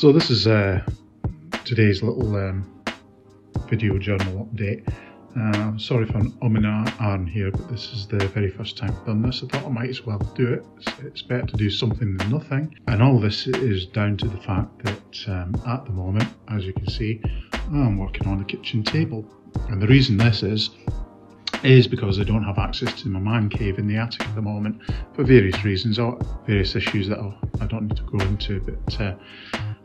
So this is today's little video journal update. Sorry if I'm umming and ahhing here, but this is the very first time I've done this. I thought I might as well do it. It's better to do something than nothing. And all this is down to the fact that at the moment, as you can see, I'm working on the kitchen table. And the reason this is because I don't have access to my man cave in the attic at the moment for various reasons, or various issues that I don't need to go into, but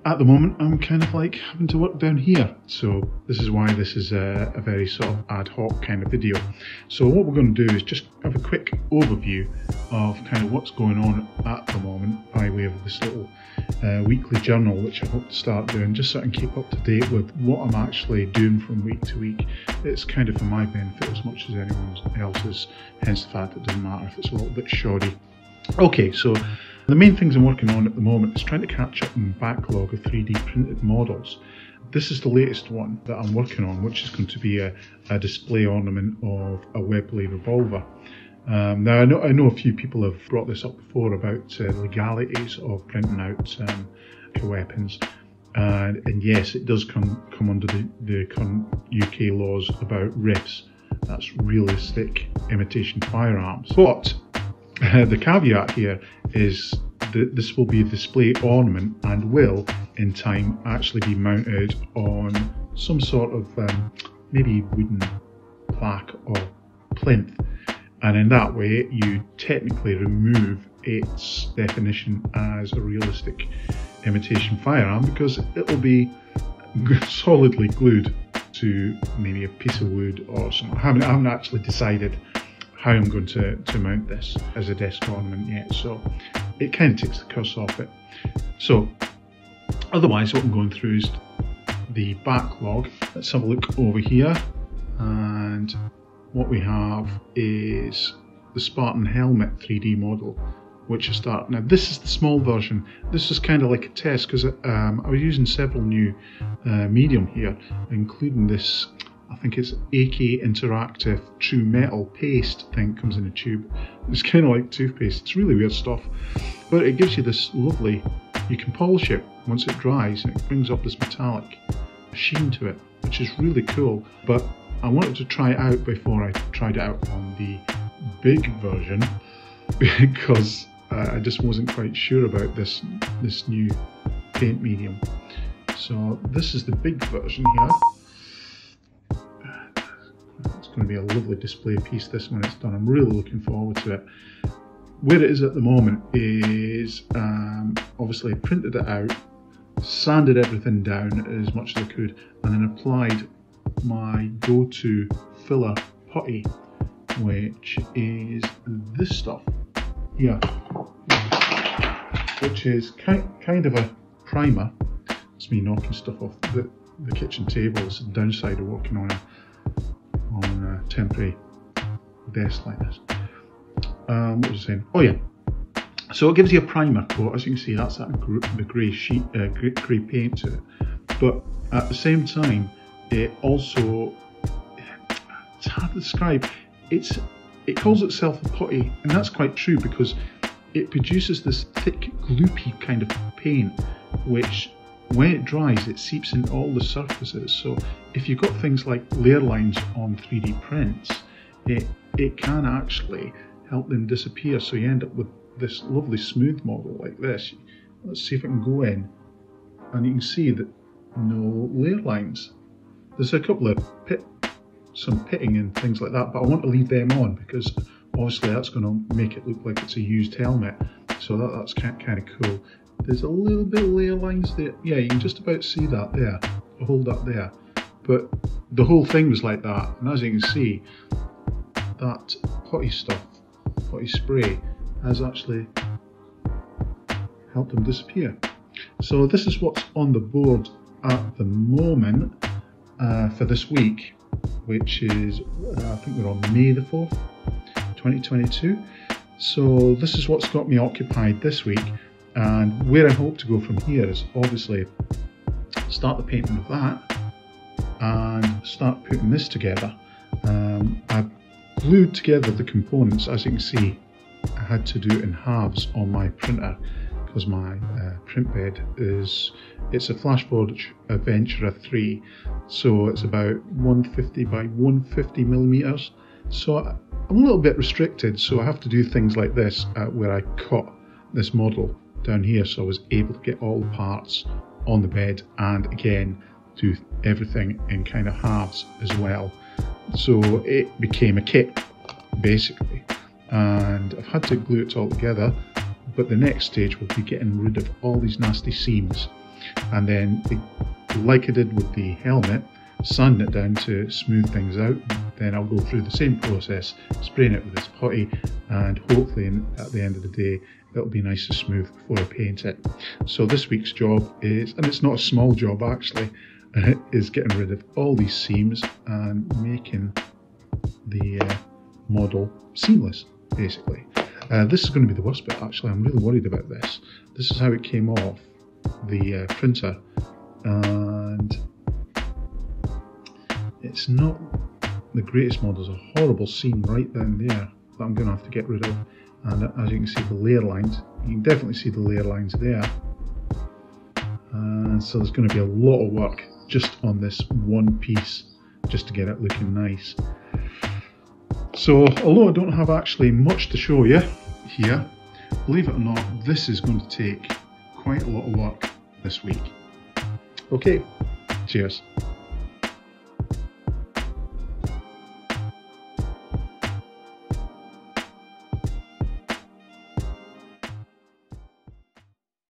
at the moment I'm kind of like having to work down here. So this is why this is a very sort of ad hoc kind of video. So what we're going to do is just have a quick overview of kind of what's going on at the moment by way of this little weekly journal, which I hope to start doing just so I can keep up to date with what I'm actually doing from week to week. It's kind of for my benefit as much as anyone else's, hence the fact it doesn't matter if it's a little bit shoddy. Okay, so the main things I'm working on at the moment is trying to catch up on backlog of 3D printed models. This is the latest one that I'm working on, which is going to be a display ornament of a Webley revolver. Now I know a few people have brought this up before about legalities of printing out weapons, and yes, it does come under the current UK laws about RIFs. That's realistic imitation firearms. But the caveat here is that this will be a display ornament and will, in time, actually be mounted on some sort of maybe wooden plaque or plinth. And in that way, you technically remove its definition as a realistic imitation firearm, because it will be solidly glued to maybe a piece of wood or something. I haven't actually decided how I'm going to mount this as a desk ornament yet, so it kind of takes the curse off it. So otherwise, what I'm going through is the backlog. Let's have a look over here, and what we have is the Spartan helmet 3D model, which is starting. Now this is the small version. This is kind of like a test because I was using several new medium here, including this, I think it's AK Interactive True Metal paste thing. Comes in a tube. It's kind of like toothpaste. It's really weird stuff, but it gives you this lovely, you can polish it once it dries and it brings up this metallic sheen to it, which is really cool. But I wanted to try it out before I tried it out on the big version, because I just wasn't quite sure about this new paint medium. So this is the big version here. It's going to be a lovely display piece this when it's done. I'm really looking forward to it. Where it is at the moment is obviously I printed it out, sanded everything down as much as I could, and then applied my go-to filler putty, which is this stuff here, which is kind of a primer. It's me knocking stuff off the kitchen table. It's the downside of working on a temporary desk like this. What was I saying? Oh yeah, so it gives you a primer coat. As you can see, that's that the grey sheet, grey paint to it. But at the same time, it also, it's hard to describe. It calls itself a putty, and that's quite true because it produces this thick, gloopy kind of paint, which when it dries, it seeps into all the surfaces. So if you've got things like layer lines on 3D prints, it can actually help them disappear. So you end up with this lovely smooth model like this. Let's see if I can go in, and you can see that no layer lines. There's a couple of some pitting and things like that, but I want to leave them on because obviously that's going to make it look like it's a used helmet. So that's kind of cool. There's a little bit of layer lines there. Yeah, you can just about see that there. I'll hold that there. But the whole thing was like that. And as you can see, that putty stuff, putty spray, has actually helped them disappear. So this is what's on the board at the moment for this week, which is, I think we're on May the 4th, 2022. So this is what's got me occupied this week, and where I hope to go from here is obviously start the painting of that and start putting this together. I've glued together the components. As you can see, I had to do it in halves on my printer because my print bed it's a Flashforge Adventurer 3, so it's about 150 by 150 millimeters. So I'm a little bit restricted, so I have to do things like this where I cut this model down here, so I was able to get all the parts on the bed, and again do everything in kind of halves as well. So it became a kit basically, and I've had to glue it all together, but the next stage will be getting rid of all these nasty seams, and then like I did with the helmet, sanding it down to smooth things out. Then I'll go through the same process, spraying it with this putty, and hopefully at the end of the day it'll be nice and smooth before I paint it. So this week's job is, and it's not a small job actually, is getting rid of all these seams and making the model seamless basically. This is going to be the worst bit actually. I'm really worried about this. This is how it came off the printer, and it's not the greatest model. There's a horrible seam right down there that I'm going to have to get rid of, and as you can see the layer lines, you can definitely see the layer lines there, and so there's going to be a lot of work just on this one piece just to get it looking nice. So although I don't have actually much to show you here, believe it or not, this is going to take quite a lot of work this week. Okay, cheers.